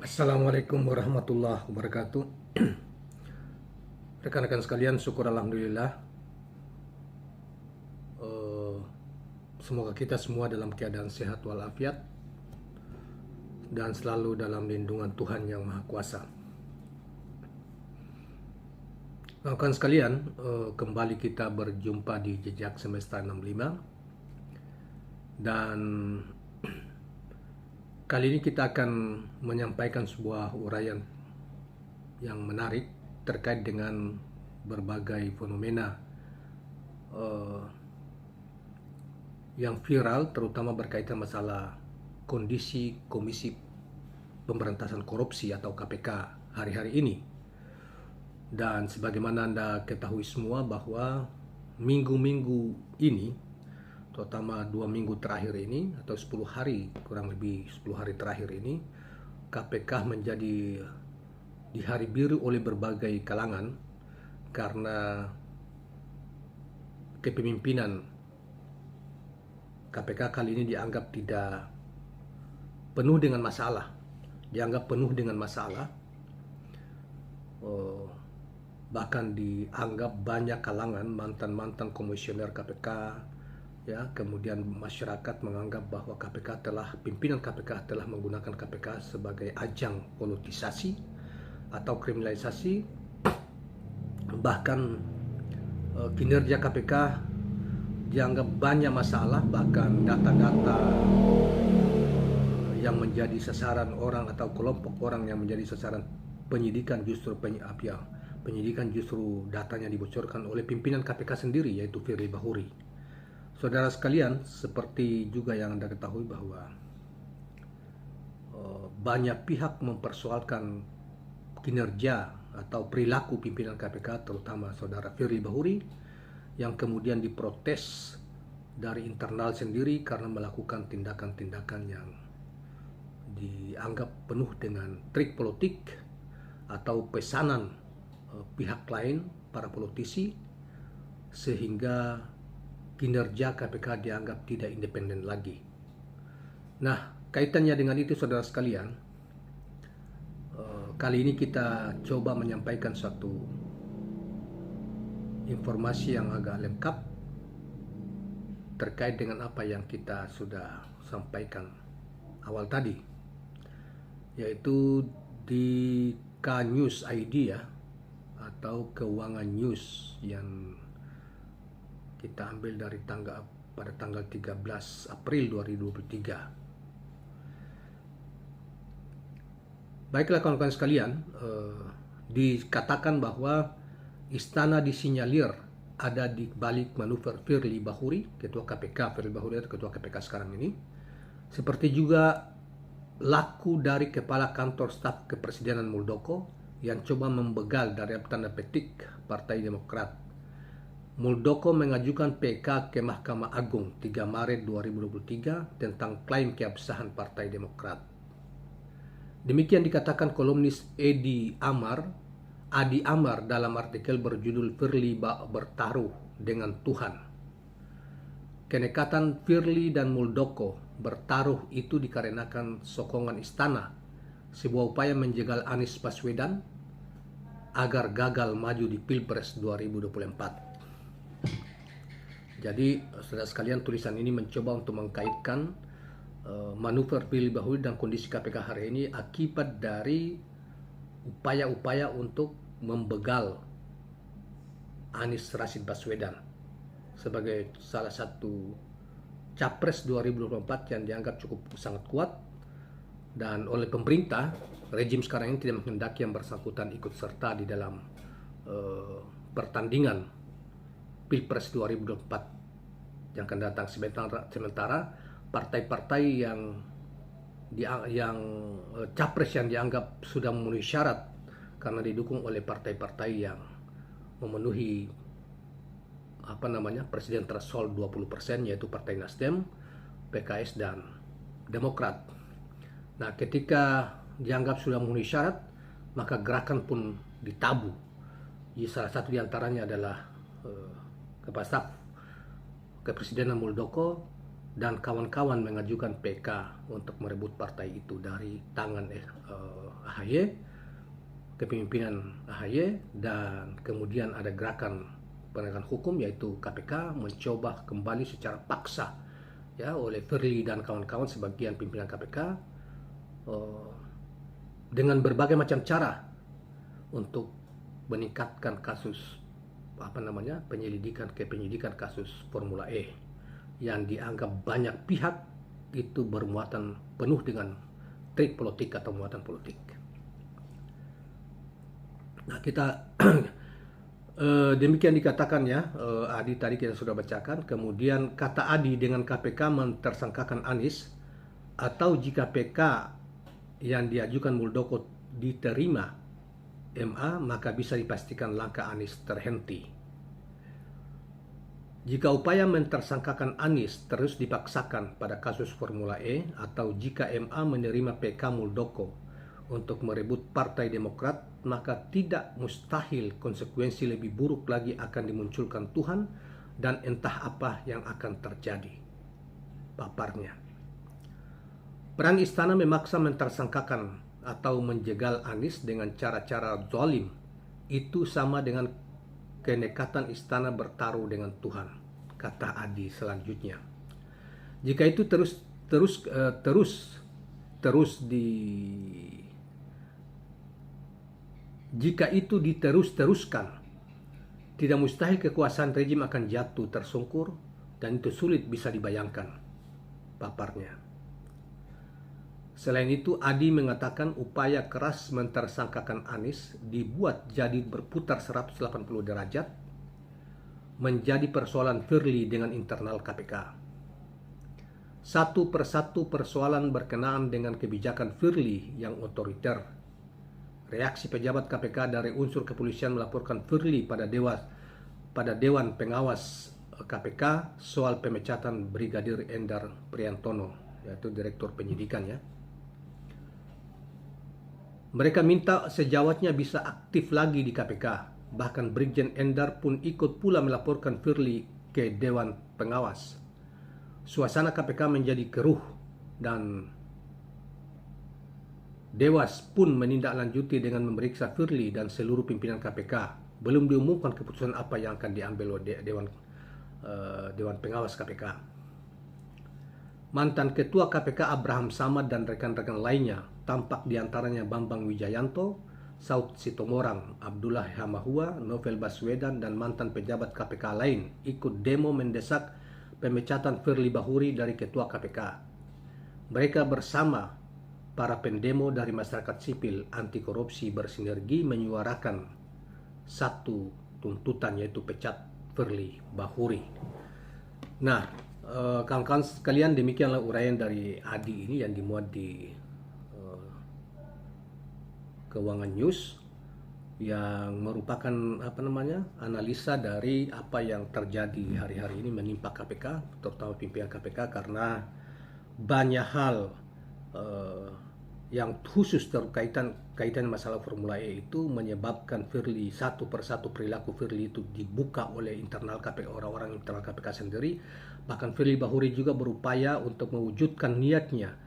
Assalamualaikum warahmatullahi wabarakatuh. Rekan-rekan sekalian, syukur alhamdulillah. Eh, Semoga kita semua dalam keadaan sehat walafiat dan selalu dalam lindungan Tuhan yang Maha Kuasa. Rekan sekalian, kembali kita berjumpa di Jejak Semesta 65 dan kali ini kita akan menyampaikan sebuah uraian yang menarik terkait dengan berbagai fenomena yang viral, terutama berkaitan masalah kondisi Komisi Pemberantasan Korupsi atau KPK hari-hari ini. Dan sebagaimana Anda ketahui semua bahwa minggu-minggu ini, terutama 2 minggu terakhir ini atau 10 hari, kurang lebih 10 hari terakhir ini, KPK menjadi diharibiri oleh berbagai kalangan karena kepemimpinan KPK kali ini dianggap tidak penuh dengan masalah, bahkan dianggap banyak kalangan mantan-mantan komisioner KPK, ya, kemudian masyarakat menganggap bahwa pimpinan KPK telah menggunakan KPK sebagai ajang politisasi atau kriminalisasi. Bahkan kinerja KPK dianggap banyak masalah, bahkan data-data yang menjadi sasaran orang atau kelompok orang yang menjadi sasaran penyidikan justru datanya dibocorkan oleh pimpinan KPK sendiri, yaitu Firly Bahuri. Saudara sekalian, seperti juga yang Anda ketahui bahwa banyak pihak mempersoalkan kinerja atau perilaku pimpinan KPK, terutama saudara Firly Bahuri, yang kemudian diprotes dari internal sendiri karena melakukan tindakan-tindakan yang dianggap penuh dengan trik politik atau pesanan pihak lain, para politisi, sehingga kinerja KPK dianggap tidak independen lagi. Nah, kaitannya dengan itu saudara sekalian, kali ini kita coba menyampaikan suatu informasi yang agak lengkap terkait dengan apa yang kita sudah sampaikan awal tadi, yaitu di K-News ID, ya, atau Keuangan News, yang kita ambil dari pada tanggal 13 April 2023. Baiklah kawan-kawan sekalian, dikatakan bahwa istana disinyalir ada di balik manuver Firly Bahuri, ketua KPK. Firly Bahuri itu ketua KPK sekarang ini. Seperti juga laku dari kepala kantor staf kepresidenan Muldoko yang coba membegal dari tanda petik Partai Demokrat. Muldoko mengajukan PK ke Mahkamah Agung 3 Maret 2023 tentang klaim keabsahan Partai Demokrat. Demikian dikatakan kolumnis Adi Amar dalam artikel berjudul Firly bertaruh dengan Tuhan. Kenekatan Firly dan Muldoko bertaruh itu dikarenakan sokongan istana, sebuah upaya menjegal Anies Baswedan agar gagal maju di Pilpres 2024. Jadi, saudara sekalian, tulisan ini mencoba untuk mengkaitkan manuver Firly Bahuri dan kondisi KPK hari ini akibat dari upaya-upaya untuk membegal Anies Rashid Baswedan sebagai salah satu capres 2024 yang dianggap cukup sangat kuat, dan oleh pemerintah rejim sekarang ini tidak menghendaki yang bersangkutan ikut serta di dalam pertandingan Pilpres 2024 yang akan datang. Sementara partai-partai yang capres yang dianggap sudah memenuhi syarat karena didukung oleh partai-partai yang memenuhi presiden threshold 20%, yaitu Partai Nasdem, PKS, dan Demokrat. Nah, ketika dianggap sudah memenuhi syarat, maka gerakan pun ditabu. Salah satu diantaranya adalah Kepala Staf Kepresidenan Muldoko dan kawan-kawan mengajukan PK untuk merebut partai itu dari tangan AHY, kepemimpinan AHY, dan kemudian ada gerakan penegakan hukum yaitu KPK mencoba kembali secara paksa ya oleh Firly dan kawan-kawan sebagian pimpinan KPK dengan berbagai macam cara untuk meningkatkan kasus penyidikan kasus Formula E yang dianggap banyak pihak itu bermuatan penuh dengan trik politik atau muatan politik. Nah, kita demikian dikatakan ya, Adi tadi kita sudah bacakan. Kemudian kata Adi dengan KPK mentersangkakan Anies, atau jika PK yang diajukan Muldoko diterima MA, maka bisa dipastikan langkah Anies terhenti. Jika upaya mentersangkakan Anies terus dipaksakan pada kasus Formula E, atau jika MA menerima PK Muldoko untuk merebut Partai Demokrat, maka tidak mustahil konsekuensi lebih buruk lagi akan dimunculkan Tuhan dan entah apa yang akan terjadi. Paparnya. Peran istana memaksa mentersangkakan atau menjegal Anies dengan cara-cara zalim itu sama dengan kenekatan istana bertaruh dengan Tuhan, kata Adi selanjutnya. Jika itu diteruskan, tidak mustahil kekuasaan rejim akan jatuh tersungkur, dan itu sulit bisa dibayangkan, paparnya. Selain itu, Adi mengatakan upaya keras mentersangkakan Anies dibuat jadi berputar 180 derajat menjadi persoalan Firly dengan internal KPK. Satu persatu persoalan berkenaan dengan kebijakan Firly yang otoriter. Reaksi pejabat KPK dari unsur kepolisian melaporkan Firly pada Dewan Pengawas KPK soal pemecatan Brigadir Endar Priantono, yaitu Direktur Penyidikan ya. Mereka minta sejawatnya bisa aktif lagi di KPK. Bahkan Brigjen Endar pun ikut pula melaporkan Firly ke Dewan Pengawas. Suasana KPK menjadi keruh dan Dewas pun menindaklanjuti dengan memeriksa Firly dan seluruh pimpinan KPK. Belum diumumkan keputusan apa yang akan diambil oleh Dewan Pengawas KPK. Mantan Ketua KPK Abraham Samad dan rekan-rekan lainnya, tampak diantaranya Bambang Wijayanto, Saud Sitomorang, Abdullah Hamahua, Novel Baswedan, dan mantan pejabat KPK lain ikut demo mendesak pemecatan Firly Bahuri dari Ketua KPK. Mereka bersama para pendemo dari masyarakat sipil anti korupsi bersinergi menyuarakan satu tuntutan, yaitu pecat Firly Bahuri. Nah, kawan-kawan sekalian, demikianlah uraian dari Adi ini yang dimuat di Keuangan News, yang merupakan analisa dari apa yang terjadi hari-hari ini menimpa KPK, terutama pimpinan KPK, karena banyak hal yang khusus kaitan masalah Formula E itu menyebabkan Firly, satu persatu perilaku Firly itu dibuka oleh internal KPK, orang-orang internal KPK sendiri. Bahkan Firly Bahuri juga berupaya untuk mewujudkan niatnya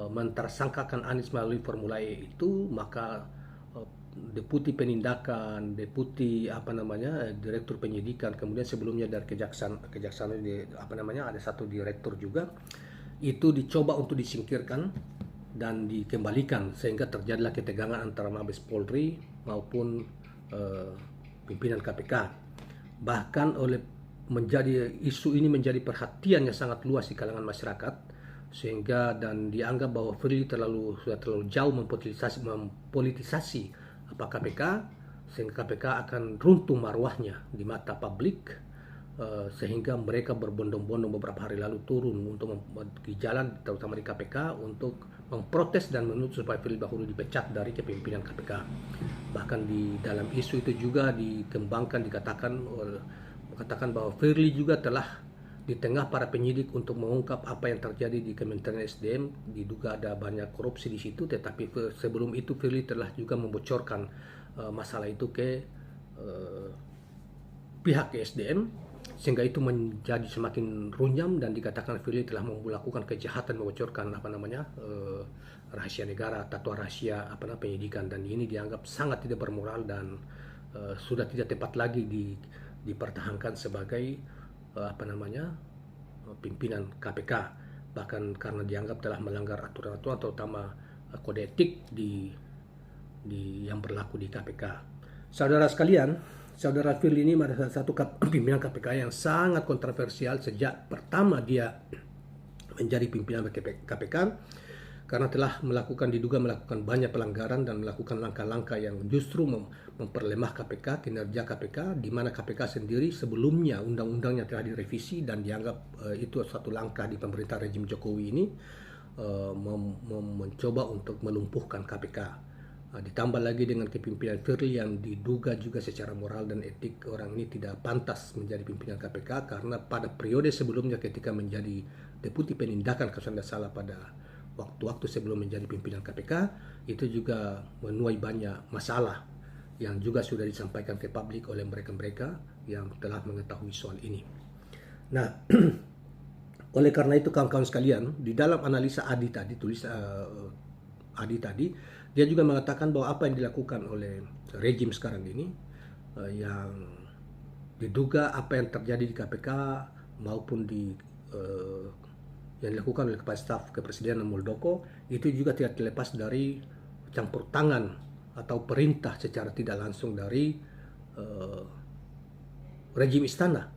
mentersangkakan Anies melalui Formula E itu, maka Deputi Penindakan, Direktur Penyidikan, kemudian sebelumnya dari kejaksaan ada satu direktur juga, itu dicoba untuk disingkirkan dan dikembalikan, sehingga terjadilah ketegangan antara Mabes Polri maupun pimpinan KPK. Bahkan isu ini menjadi perhatian yang sangat luas di kalangan masyarakat, sehingga dan dianggap bahwa Firly sudah terlalu jauh mempolitisasi KPK, sehingga KPK akan runtuh marwahnya di mata publik, sehingga mereka berbondong-bondong beberapa hari lalu turun untuk di jalan, terutama di KPK, untuk memprotes dan menuntut supaya Firly Bahuri dipecat dari kepemimpinan KPK. Bahkan di dalam isu itu juga dikatakan bahwa Firly juga telah di tengah para penyidik untuk mengungkap apa yang terjadi di Kementerian SDM, diduga ada banyak korupsi di situ. Tetapi sebelum itu Firly telah juga membocorkan masalah itu ke pihak SDM, sehingga itu menjadi semakin runyam dan dikatakan Firly telah melakukan kejahatan membocorkan rahasia negara atau rahasia penyidikan, dan ini dianggap sangat tidak bermoral dan sudah tidak tepat lagi dipertahankan sebagai pimpinan KPK, bahkan karena dianggap telah melanggar aturan-aturan terutama kode etik yang berlaku di KPK. Saudara sekalian, Saudara Firly ini adalah salah satu pimpinan KPK yang sangat kontroversial sejak pertama dia menjadi pimpinan KPK, karena telah diduga melakukan banyak pelanggaran dan melakukan langkah-langkah yang justru memperlemah KPK, kinerja KPK, di mana KPK sendiri sebelumnya undang-undangnya telah direvisi dan dianggap itu satu langkah di pemerintah rejim Jokowi ini mencoba untuk melumpuhkan KPK. Ditambah lagi dengan kepimpinan Firly yang diduga juga secara moral dan etik orang ini tidak pantas menjadi pimpinan KPK, karena pada periode sebelumnya ketika menjadi Deputi Penindakan kalau tidak salah pada waktu-waktu sebelum menjadi pimpinan KPK itu juga menuai banyak masalah yang juga sudah disampaikan ke publik oleh mereka-mereka yang telah mengetahui soal ini. Nah, oleh karena itu kawan-kawan sekalian, di dalam analisa Adi tadi, dia juga mengatakan bahwa apa yang dilakukan oleh rejim sekarang ini, yang diduga apa yang terjadi di KPK maupun yang dilakukan oleh Kepala Staf Kepresidenan Muldoko, itu juga tidak terlepas dari campur tangan atau perintah secara tidak langsung dari rejim istana.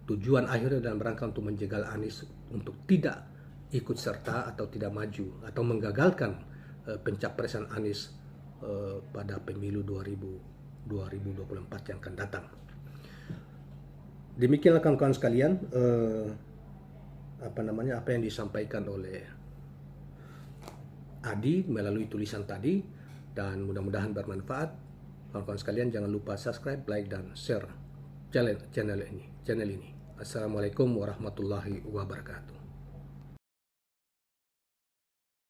Tujuan akhirnya dalam rangka untuk menjegal Anies untuk tidak ikut serta atau tidak maju atau menggagalkan pencapresan Anies pada pemilu 2024 yang akan datang. Demikianlah kawan-kawan sekalian apa yang disampaikan oleh Adi melalui tulisan tadi, dan mudah-mudahan bermanfaat. Kawan-kawan sekalian jangan lupa subscribe, like dan share channel ini. Assalamualaikum warahmatullahi wabarakatuh.